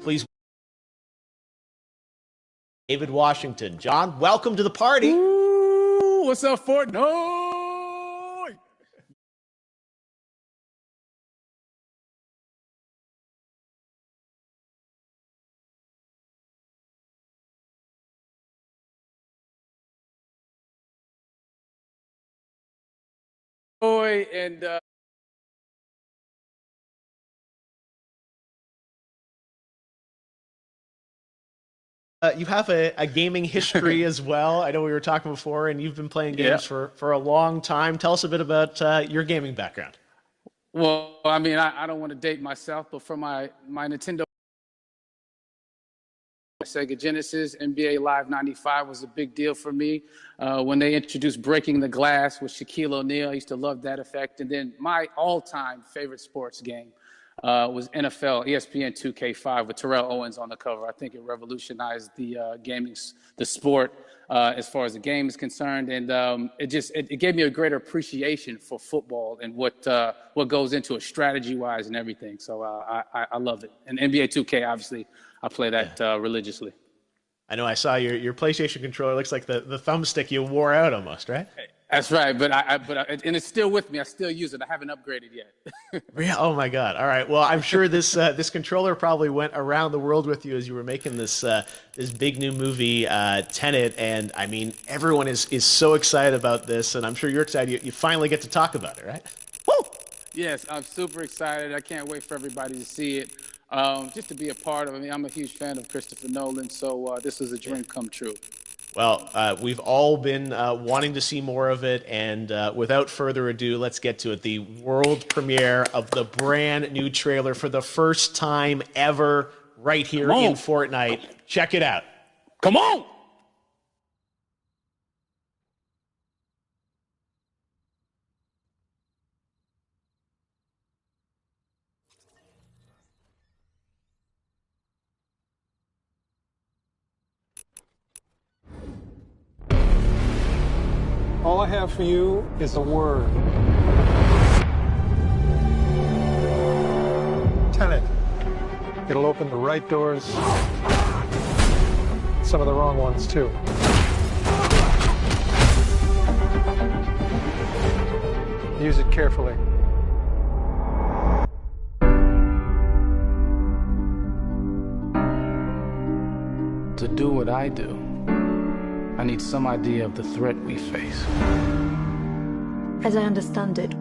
Please, David Washington. John, welcome to the party. Ooh, what's up, Fortnite? And You have a gaming history as well. I know we were talking before, and you've been playing games for a long time. Tell us a bit about your gaming background. well, I mean, I don't want to date myself, but for my Nintendo Sega Genesis, NBA Live 95 was a big deal for me. When they introduced Breaking the Glass with Shaquille O'Neal, I used to love that effect. And then my all-time favorite sports game was NFL ESPN 2K5 with Terrell Owens on the cover. I think it revolutionized the the sport as far as the game is concerned, and it gave me a greater appreciation for football and what goes into it strategy-wise and everything. So I love it. And NBA 2K, obviously, I play that religiously. I know I saw your PlayStation controller. Looks like the thumbstick you wore out almost, right? That's right, and it's still with me. I still use it. I haven't upgraded yet. Yeah. Oh my God. All right. Well, I'm sure this controller probably went around the world with you as you were making this big new movie, Tenet, and I mean everyone is so excited about this, and I'm sure you're excited. You finally get to talk about it, right? Woo! Yes, I'm super excited. I can't wait for everybody to see it. Just to be a part of it. I mean, I'm a huge fan of Christopher Nolan, so this is a dream come true. Well, we've all been wanting to see more of it, and without further ado, let's get to it. The world premiere of the brand new trailer for the first time ever right here in Fortnite. Check it out. Come on! All I have for you is a word. Tenet. It'll open the right doors, some of the wrong ones too. Use it carefully. To do what I do, I need some idea of the threat we face. As I understand it,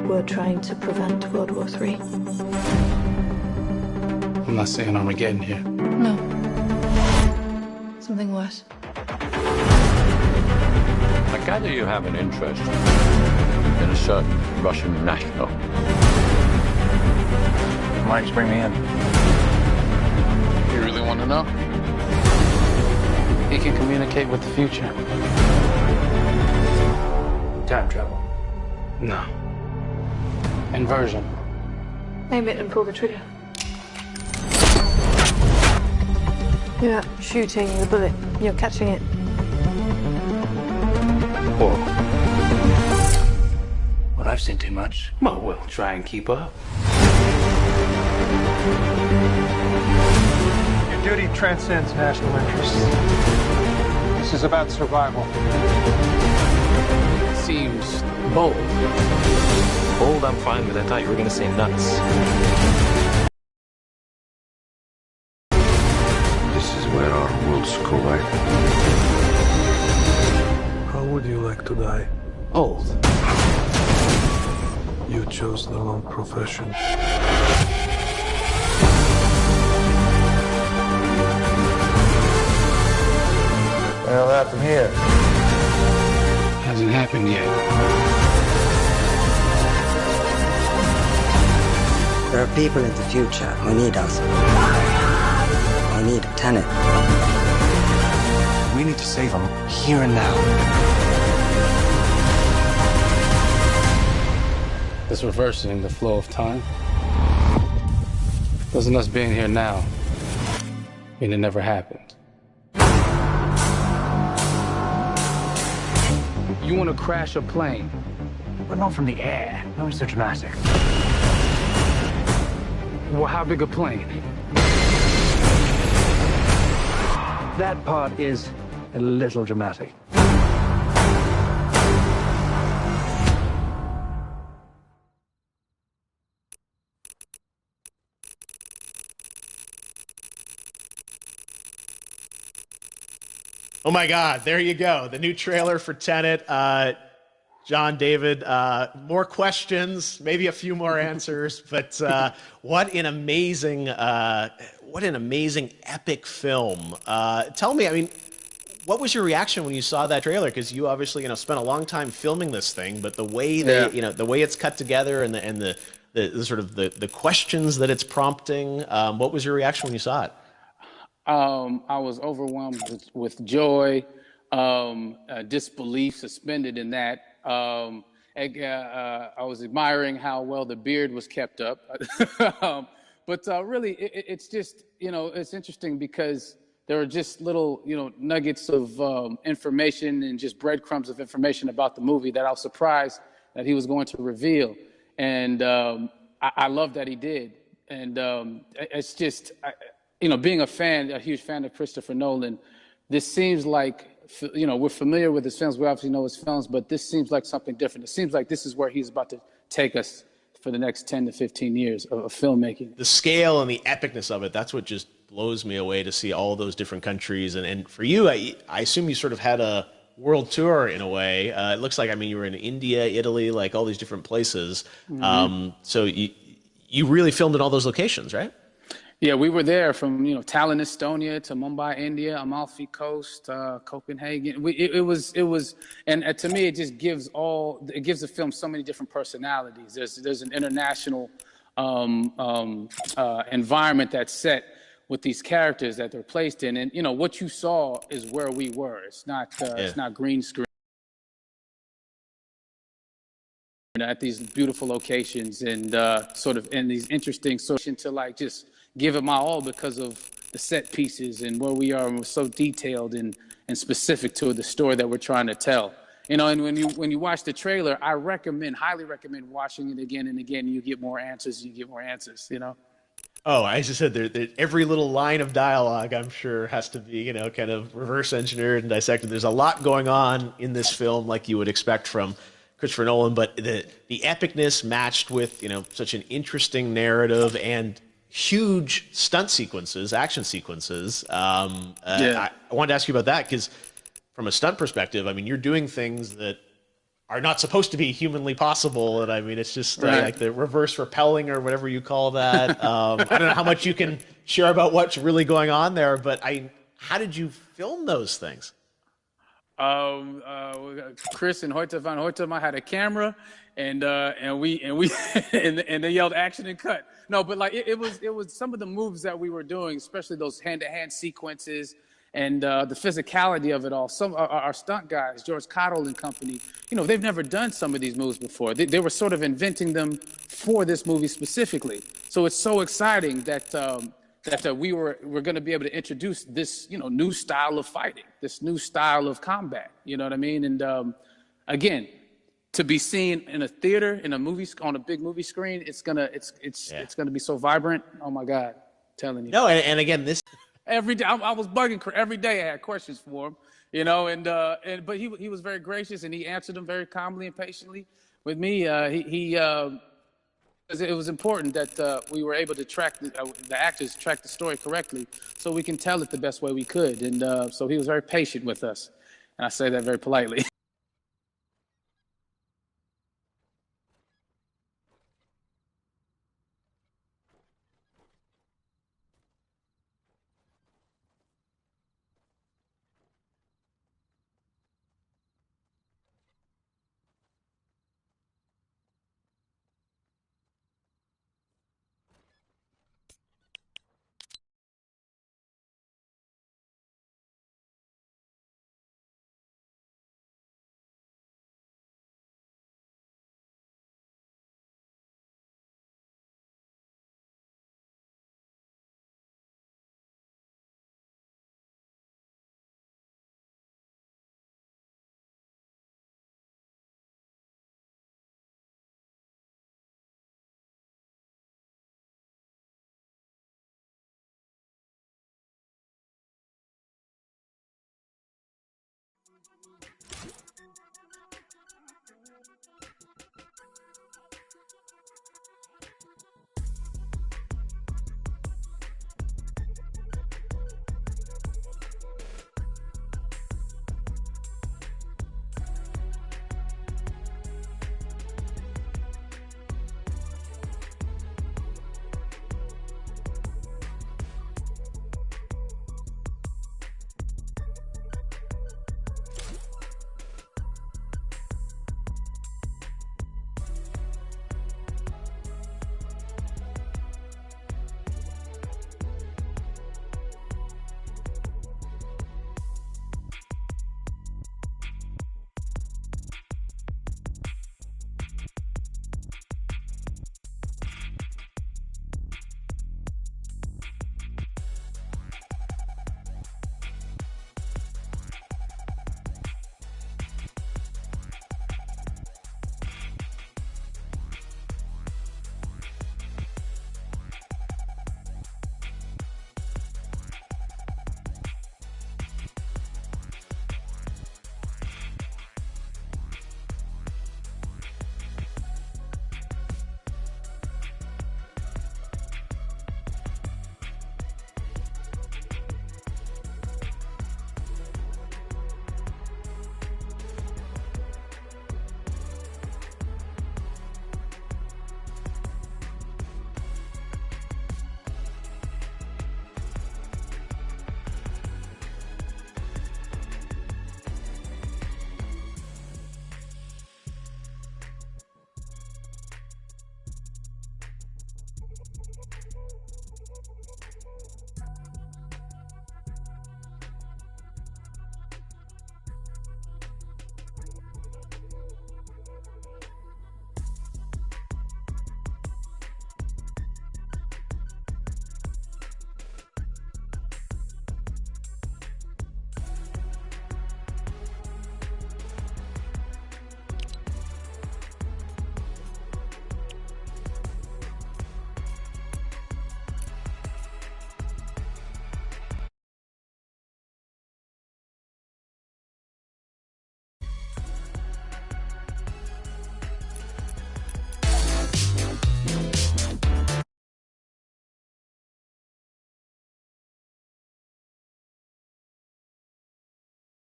we're trying to prevent World War III. I'm not saying Armageddon here. No. Something worse. I gather you have an interest in a certain Russian national. Mike's bring me in. You really want to know? He can communicate with the future. Time travel. No. Inversion. Aim it and pull the trigger. You're not shooting the bullet, you're catching it. Whoa. Well, I've seen too much. Well, we'll try and keep up. Your duty transcends national interests. This is about survival. Seems bold. Bold, I'm fine with. I thought you were going to say nuts. This is where our worlds collide. How would you like to die? Old. You chose the wrong profession. Well, that from here. Hasn't happened yet. There are people in the future who need us. They need Tenet. We need to save them here and now. This reversing the flow of time. Doesn't us being here now mean it never happened? You want to crash a plane? But not from the air. No one's so dramatic. Well, how big a plane? That part is a little dramatic. Oh my God, there you go. The new trailer for Tenet. John, David, more questions, maybe a few more answers, but what an amazing epic film. Tell me, I mean, what was your reaction when you saw that trailer? Because you obviously, spent a long time filming this thing, but the way the way it's cut together and the sort of the questions that it's prompting, what was your reaction when you saw it? I was overwhelmed with joy, disbelief, suspended in that. I was admiring how well the beard was kept up. But really, it's just, it's interesting because there are just little, nuggets of information and just breadcrumbs of information about the movie that I was surprised that he was going to reveal. And I love that he did. And it's just, being a huge fan of Christopher Nolan, this seems like, we're familiar with his films. We obviously know his films, but this seems like something different. It seems like this is where he's about to take us for the next 10 to 15 years of filmmaking. The scale and the epicness of it, that's what just blows me away to see all those different countries. And for you, I assume you sort of had a world tour in a way. It looks like, you were in India, Italy, like all these different places. Mm-hmm. So you really filmed in all those locations, right? Yeah, we were there from Tallinn, Estonia, to Mumbai, India, Amalfi Coast, Copenhagen. It was, and to me, it just gives the film so many different personalities. There's an international environment that's set with these characters that they're placed in, and what you saw is where we were. It's not green screen. At these beautiful locations and sort of in these interesting to like just give it my all because of the set pieces and where we are, and we're so detailed and specific to the story that we're trying to tell. And when you watch the trailer, I highly recommend watching it again and again. You get more answers. Oh, I just said every little line of dialogue, I'm sure, has to be, kind of reverse engineered and dissected. There's a lot going on in this film, like you would expect from Christopher Nolan, but the epicness matched with, such an interesting narrative and huge stunt sequences, action sequences. I wanted to ask you about that because from a stunt perspective, you're doing things that are not supposed to be humanly possible. And it's just like the reverse rappelling or whatever you call that. I don't know how much you can share about what's really going on there, but how did you film those things? Chris and Hoyte van Hoytema had a camera, and they yelled action and cut. No, but like it was some of the moves that we were doing, especially those hand-to-hand sequences and the physicality of it all. Some our stunt guys, George Cottle and company, they've never done some of these moves before. They were sort of inventing them for this movie specifically. So it's so exciting that we're going to be able to introduce this, new style of fighting, this new style of combat. You know what I mean? And again, to be seen in a theater, in a movie, on a big movie screen, it's gonna be so vibrant. Oh my God, I'm telling you. No, and again, this every day I was bugging every day. I had questions for him, but he was very gracious and he answered them very calmly and patiently with me. It was important that we were able to track the actors track the story correctly, so we can tell it the best way we could. And so he was very patient with us, and I say that very politely.